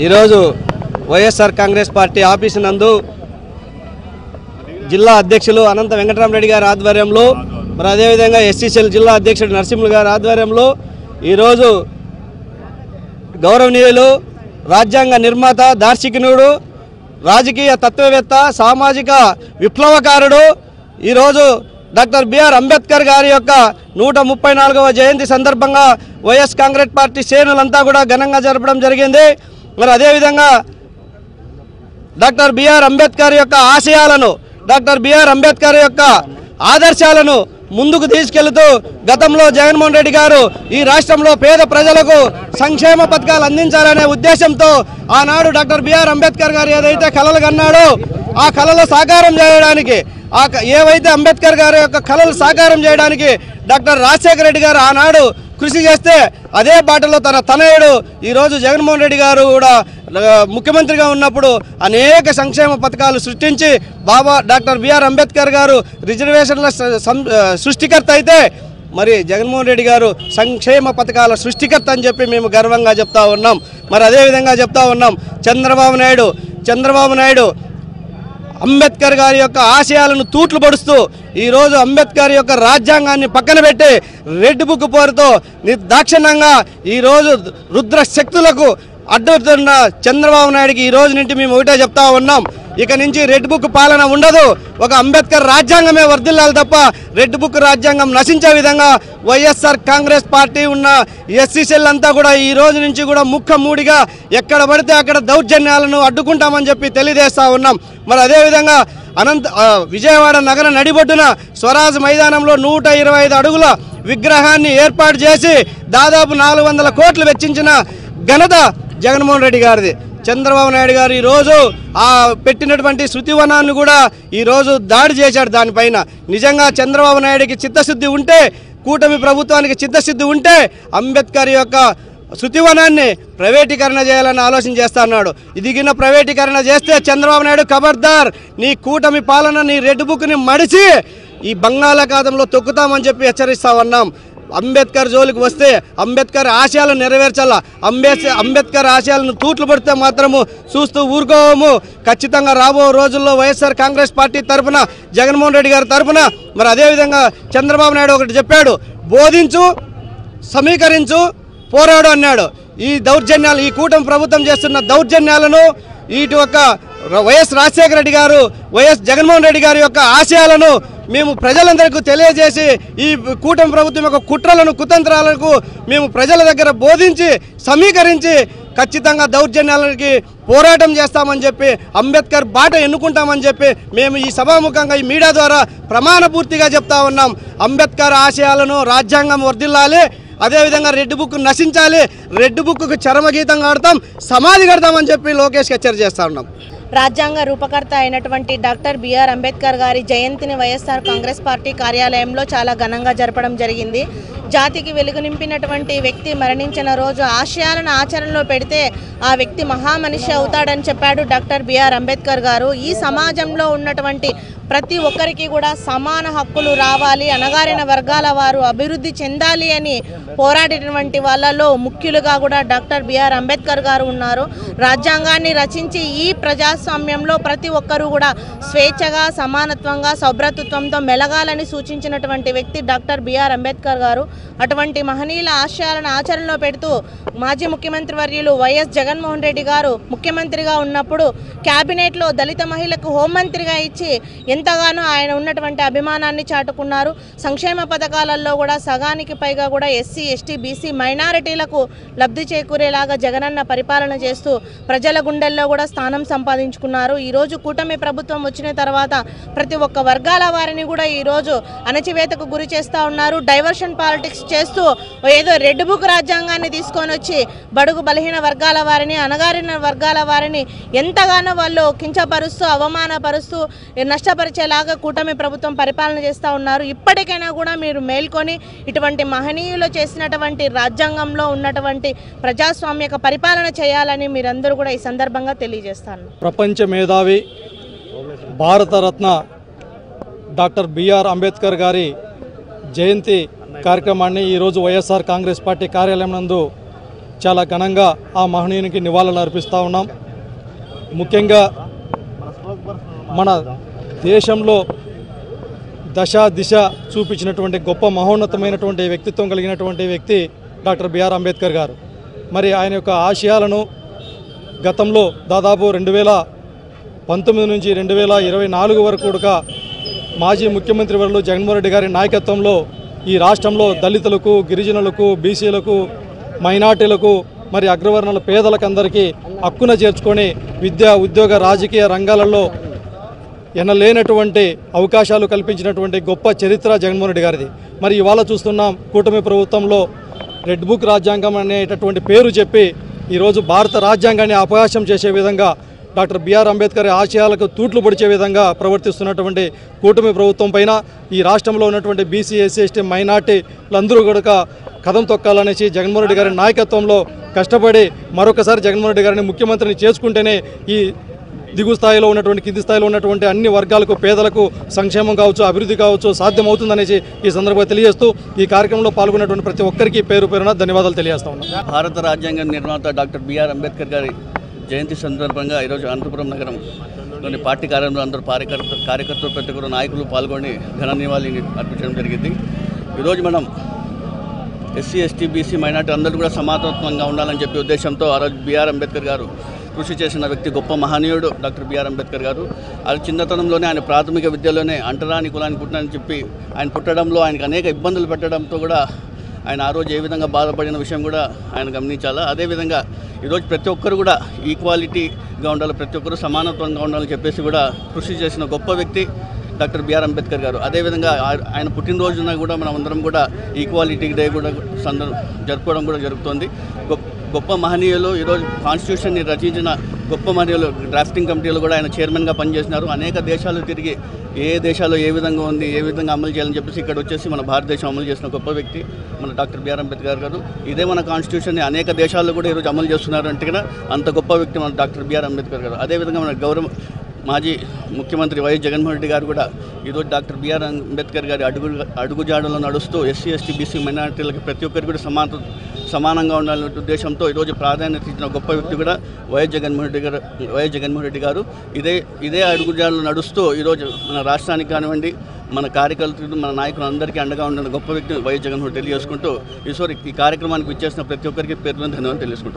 ఈరోజు YSR Congress party office నందు జిల్లా అధ్యక్షులు అనంత వెంకటరామరెడ్డి గారి ఆధ్వర్యంలో మరి అదేవిధంగా ఎస్సీసీఎల్ జిల్లా అధ్యక్షుడు నరసింహులు గారి ఆధ్వర్యంలో ఈరోజు గౌరవనీయులు రాజ్యాంగ నిర్మాత, దార్శనికుడు, రాజకీయ తత్వవేత్త, సామాజిక విప్లవకారుడు ఈరోజు డాక్టర్ బిఆర్ అంబేద్కర్ గారి యొక్క 134వ జయంతి సందర్భంగా వైఎస్ కాంగ్రెస్ పార్టీ శ్రేణులంతా కూడా ఘనంగా జరపడం జరిగింది. మరి అదేవిధంగా డాక్టర్ బిఆర్ అంబేద్కర్ యొక్క ఆశయాలను, డాక్టర్ బిఆర్ అంబేద్కర్ యొక్క ఆదర్శాలను ముందుకు తీసుకెళ్తూ గతంలో జగన్మోహన్ రెడ్డి గారు ఈ రాష్ట్రంలో పేద ప్రజలకు సంక్షేమ పథకాలు అందించాలనే ఉద్దేశంతో ఆనాడు డాక్టర్ బిఆర్ అంబేద్కర్ గారు ఏదైతే కలలు కన్నాడో ఆ కలలు సాకారం చేయడానికి, ఏవైతే అంబేద్కర్ గారి యొక్క కలలు సాకారం చేయడానికి డాక్టర్ రాజశేఖర రెడ్డి గారు ఆనాడు కృషి చేస్తే అదే బాటలో తన తనయుడు ఈరోజు జగన్మోహన్ రెడ్డి గారు కూడా ముఖ్యమంత్రిగా ఉన్నప్పుడు అనేక సంక్షేమ పథకాలు సృష్టించి డాక్టర్ బిఆర్ అంబేద్కర్ గారు రిజర్వేషన్ల సృష్టికర్త అయితే మరి జగన్మోహన్ రెడ్డి గారు సంక్షేమ పథకాల సృష్టికర్త అని చెప్పి మేము గర్వంగా చెప్తా ఉన్నాం. మరి అదేవిధంగా చెప్తా ఉన్నాం చంద్రబాబు నాయుడు అంబేద్కర్ గారి యొక్క ఆశయాలను తూట్లు పడుస్తూ ఈరోజు అంబేద్కర్ యొక్క రాజ్యాంగాన్ని పక్కన పెట్టి రెడ్ బుక్ పోరుతో నిర్దాక్షిణ్యంగా ఈరోజు రుద్ర శక్తులకు అడ్డుతున్న చంద్రబాబు నాయుడికి ఈ రోజు నుంచి మేము ఒకటే చెప్తా ఉన్నాం, ఇక నుంచి రెడ్ బుక్ పాలన ఉండదు, ఒక అంబేద్కర్ రాజ్యాంగమే వర్ధిల్లాలి తప్ప రెడ్ బుక్ రాజ్యాంగం నశించే విధంగా వైఎస్ఆర్ కాంగ్రెస్ పార్టీ ఉన్న ఎస్సీసీఎల్ అంతా కూడా ఈ రోజు నుంచి కూడా ముక్కమూడిగా ఎక్కడ పడితే అక్కడ దౌర్జన్యాలను అడ్డుకుంటామని చెప్పి తెలియజేస్తా ఉన్నాం. మరి అదేవిధంగా విజయవాడ నగర నడిబొడ్డున స్వరాజ్ మైదానంలో 125 అడుగుల విగ్రహాన్ని ఏర్పాటు చేసి దాదాపు 400 కోట్లు వెచ్చించిన ఘనత జగన్మోహన్ రెడ్డి గారిది. చంద్రబాబు నాయుడు గారు ఈరోజు పెట్టినటువంటి శృతివనాన్ని కూడా ఈరోజు దాడి చేశాడు. దానిపైన నిజంగా చంద్రబాబు నాయుడికి చిత్తశుద్ధి ఉంటే, కూటమి ప్రభుత్వానికి చిత్తశుద్ధి ఉంటే అంబేద్కర్ యొక్క శృతివనాన్ని ప్రైవేటీకరణ చేయాలని ఆలోచన చేస్తా అన్నాడు. ఇదిగిన ప్రైవేటీకరణ చేస్తే చంద్రబాబు నాయుడు ఖబర్దార్, నీ కూటమి పాలన, నీ రెడ్ బుక్ని మడిచి ఈ బంగాళాఖాతంలో తొక్కుతామని చెప్పి హెచ్చరిస్తా ఉన్నాం. అంబేద్కర్ జోలికి వస్తే అంబేద్కర్ ఆశయాలను నెరవేర్చాలా, అంబేద్కర్ ఆశయాలను తూట్లు పడితే మాత్రము చూస్తూ ఊరుకోము. ఖచ్చితంగా రాబో రోజుల్లో వైఎస్ఆర్ కాంగ్రెస్ పార్టీ తరఫున, జగన్మోహన్ రెడ్డి గారి తరఫున మరి అదేవిధంగా చంద్రబాబు నాయుడు ఒకటి చెప్పాడు, బోధించు, సమీకరించు, పోరాడు అన్నాడు. ఈ దౌర్జన్యాలు, ఈ కూటమి ప్రభుత్వం చేస్తున్న దౌర్జన్యాలను, ఇటు ఒక వైఎస్ రాజశేఖర రెడ్డి గారు, వైఎస్ జగన్మోహన్ రెడ్డి గారి యొక్క ఆశయాలను మేము ప్రజలందరికీ తెలియజేసి ఈ కూటమి ప్రభుత్వం యొక్క కుట్రలను, కుతంత్రాలకు మేము ప్రజల దగ్గర బోధించి, సమీకరించి ఖచ్చితంగా దౌర్జన్యాలకి పోరాటం చేస్తామని చెప్పి, అంబేద్కర్ బాట ఎన్నుకుంటామని చెప్పి మేము ఈ సభాముఖంగా ఈ మీడియా ద్వారా ప్రమాణపూర్తిగా చెప్తా ఉన్నాం. అంబేద్కర్ ఆశయాలను, రాజ్యాంగం వర్ధిల్లాలి, అదేవిధంగా రెడ్ బుక్ నశించాలి, రెడ్ బుక్కు చరమగీతం కడతాం, సమాధి కడతామని చెప్పి లోకేష్ హెచ్చరిక చేస్తూ ఉన్నాం. రాజ్యాంగ రూపకర్త అయినటువంటి డాక్టర్ బిఆర్ అంబేద్కర్ గారి జయంతిని వైఎస్ఆర్ కాంగ్రెస్ పార్టీ కార్యాలయంలో చాలా ఘనంగా జరపడం జరిగింది. జాతికి వెలుగు నింపినటువంటి వ్యక్తి మరణించిన రోజు ఆశయాలను ఆచరణలో పెడితే ఆ వ్యక్తి మహామనిషి అవుతాడని చెప్పాడు డాక్టర్ బిఆర్ అంబేద్కర్ గారు. ఈ సమాజంలో ఉన్నటువంటి ప్రతి ఒక్కరికి కూడా సమాన హక్కులు రావాలి, అణగారిన వర్గాల వారు అభివృద్ధి చెందాలి అని పోరాడినటువంటి వాళ్ళలో ముఖ్యులుగా కూడా డాక్టర్ బిఆర్ అంబేద్కర్ గారు ఉన్నారు. రాజ్యాంగాన్ని రచించి ఈ ప్రజాస్వామ్యంలో ప్రతి ఒక్కరూ కూడా స్వేచ్ఛగా, సమానత్వంగా, సౌభ్రతత్వంతో మెలగాలని సూచించినటువంటి వ్యక్తి డాక్టర్ బిఆర్ అంబేద్కర్ గారు. అటువంటి మహనీయుల ఆశయాలను ఆచరణలో పెడుతూ మాజీ ముఖ్యమంత్రి వర్యులు వైఎస్ జగన్మోహన్ రెడ్డి గారు ముఖ్యమంత్రిగా ఉన్నప్పుడు క్యాబినెట్లో దళిత మహిళకు హోంమంత్రిగా ఇచ్చి ఎంతగానో ఆయన ఉన్నటువంటి అభిమానాన్ని చాటుకున్నారు. సంక్షేమ పథకాలలో కూడా సగానికి పైగా కూడా ఎస్సీ, ఎస్టీ, బీసీ మైనారిటీలకు లబ్ధి చేకూరేలాగా జగనన్న పరిపాలన చేస్తూ ప్రజల గుండెల్లో కూడా స్థానం సంపాదించుకున్నారు. ఈరోజు కూటమి ప్రభుత్వం వచ్చిన తర్వాత ప్రతి ఒక్క వర్గాల వారిని కూడా ఈరోజు అణచివేతకు గురి చేస్తూ ఉన్నారు. డైవర్షన్ పాలిటిక్స్ చేస్తూ ఏదో రెడ్ బుక్ రాజ్యాంగాన్ని తీసుకొని వచ్చి బడుగు బలహీన వర్గాల వారిని, అణగారిన వర్గాల వారిని ఎంతగానో వాళ్ళు కించపరుస్తూ, అవమానపరుస్తూ, నష్టపరిచేలాగా కూటమి ప్రభుత్వం పరిపాలన చేస్తూ ఉన్నారు. ఇప్పటికైనా కూడా మీరు మేల్కొని ఇటువంటి మహనీయులు చేసినటువంటి రాజ్యాంగంలో ఉన్నటువంటి ప్రజాస్వామ్యక పరిపాలన చేయాలని మీరందరూ కూడా ఈ సందర్భంగా తెలియజేస్తాను. ప్రపంచ మేధావి, భారతరత్న డాక్టర్ బిఆర్ అంబేద్కర్ గారి జయంతి కార్యక్రమాన్ని ఈరోజు వైఎస్ఆర్ కాంగ్రెస్ పార్టీ కార్యాలయం నందు చాలా ఘనంగా ఆ మహనీయునికి నివాళులు అర్పిస్తూ ఉన్నాం. ముఖ్యంగా మన దేశంలో దశ దిశ చూపించినటువంటి గొప్ప మహోన్నతమైనటువంటి వ్యక్తిత్వం కలిగినటువంటి వ్యక్తి డాక్టర్ బిఆర్ అంబేద్కర్ గారు. మరి ఆయన యొక్క ఆశయాలను గతంలో దాదాపు 2019 నుంచి 2024 వరకు కూడా మాజీ ముఖ్యమంత్రి వర్యులు జగన్మోహన్ రెడ్డి గారి నాయకత్వంలో ఈ రాష్ట్రంలో దళితులకు, గిరిజనులకు, బీసీలకు, మైనార్టీలకు, మరి అగ్రవర్ణాల పేదలకు అందరికీ హక్కున చేర్చుకొని విద్యా, ఉద్యోగ, రాజకీయ రంగాలలో ఎనలేనటువంటి అవకాశాలు కల్పించినటువంటి గొప్ప చరిత్ర జగన్మోహన్ రెడ్డి గారిది. మరి ఇవాళ చూస్తున్నాం కూటమి ప్రభుత్వంలో రెడ్ బుక్ రాజ్యాంగం అనేటటువంటి పేరు చెప్పి ఈరోజు భారత రాజ్యాంగాన్ని అపహాస్యం చేసే విధంగా డాక్టర్ బిఆర్ అంబేద్కర్ ఆశయాలకు తూట్లు పొడిచే విధంగా ప్రవర్తిస్తున్నటువంటి కూటమి ప్రభుత్వం పైన ఈ రాష్ట్రంలో ఉన్నటువంటి బీసీ, ఎస్సీ, ఎస్టీ, మైనార్టీలందరూ కూడా కదం తొక్కాలనేసి జగన్మోహన్ రెడ్డి గారి నాయకత్వంలో కష్టపడి మరొకసారి జగన్మోహన్ రెడ్డి గారిని ముఖ్యమంత్రిని చేసుకుంటేనే ఈ దిగు స్థాయిలో ఉన్నటువంటి, కింది స్థాయిలో ఉన్నటువంటి అన్ని వర్గాలకు, పేదలకు సంక్షేమం కావచ్చు, అభివృద్ధి కావచ్చు సాధ్యమవుతుందనేసి ఈ సందర్భంగా తెలియజేస్తూ ఈ కార్యక్రమంలో పాల్గొన్నటువంటి ప్రతి ఒక్కరికి పేరు పేరున ధన్యవాదాలు తెలియజేస్తా ఉన్నాం. భారత రాజ్యాంగ నిర్మాత డాక్టర్ బిఆర్ అంబేద్కర్ గారి జయంతి సందర్భంగా ఈరోజు అనంతపురం నగరంలోని పార్టీ కార్యాలయంలో అందరూ కార్యకర్తలు, ప్రతి ఒక్కరు నాయకులు పాల్గొని ఘన నివాళిని అర్పించడం జరిగింది. ఈరోజు మనం ఎస్సీ, ఎస్టీ, బీసీ, మైనార్టీ అందరూ కూడా సమానత్వంగా ఉండాలని చెప్పి ఉద్దేశంతో ఆ రోజు బిఆర్ అంబేద్కర్ గారు కృషి చేసిన వ్యక్తి, గొప్ప మహనీయుడు డాక్టర్ బిఆర్ అంబేద్కర్ గారు. అది చిన్నతనంలోనే ఆయన ప్రాథమిక విద్యలోనే అంటరాని కులానికి పుట్టినని చెప్పి ఆయన పుట్టడంలో ఆయనకు అనేక ఇబ్బందులు పెట్టడంతో కూడా ఆయన ఆ రోజు ఏ విధంగా బాధపడిన విషయం కూడా ఆయన గమనించాలా. అదేవిధంగా ఈరోజు ప్రతి ఒక్కరు కూడా ఈక్వాలిటీగా ఉండాలి, ప్రతి ఒక్కరు సమానత్వంగా ఉండాలని చెప్పేసి కూడా కృషి చేసిన గొప్ప వ్యక్తి డాక్టర్ బిఆర్ అంబేద్కర్ గారు. అదేవిధంగా ఆయన పుట్టినరోజున కూడా మనం అందరం కూడా ఈక్వాలిటీ డే కూడా జరుపుకోవడం కూడా జరుగుతుంది. గొప్ప మహనీయులు ఈరోజు కాన్స్టిట్యూషన్ని రచించిన గొప్ప మహనీయులు, డ్రాఫ్టింగ్ కమిటీలో కూడా ఆయన చైర్మన్గా పనిచేసినారు. అనేక దేశాలు తిరిగి ఏ దేశాల్లో ఏ విధంగా ఉంది, ఏ విధంగా అమలు చేయాలని చెప్పేసి ఇక్కడ వచ్చేసి మన భారతదేశం అమలు చేసిన గొప్ప వ్యక్తి మన డాక్టర్ బిఆర్ అంబేద్కర్ గారు. ఇదే మన కాన్స్టిట్యూషన్ని అనేక దేశాల్లో కూడా ఈరోజు అమలు చేస్తున్నారు అంటే కూడా అంత గొప్ప వ్యక్తి మన డాక్టర్ బిఆర్ అంబేద్కర్ గారు. అదేవిధంగా మన మాజీ ముఖ్యమంత్రి వైఎస్ జగన్మోహన్ రెడ్డి గారు కూడా ఈరోజు డాక్టర్ బిఆర్ అంబేద్కర్ గారి అడుగుజాడలో నడుస్తూ ఎస్సీ, ఎస్టీ, బీసీ, మైనారిటీలకి ప్రతి ఒక్కరికి కూడా సమానంగా ఉండాలనే ఉద్దేశంతో ఈరోజు ప్రాధాన్యత ఇచ్చిన గొప్ప వ్యక్తి కూడా వైఎస్ జగన్మోహన్ రెడ్డి గారు. ఇదే అడుగుజాడలో నడుస్తూ ఈరోజు మన రాష్ట్రానికి కానివ్వండి, మన కార్యకర్తలు, మన నాయకులు అందరికీ అండగా ఉన్న గొప్ప వ్యక్తి వైఎస్ జగన్మోహన్ రెడ్డి తెలియజేసుకుంటూ ఈ కార్యక్రమానికి విచ్చేసిన ప్రతి ఒక్కరికి పేరు ధన్యవాదాలు తెలియజేసుకుంటాం.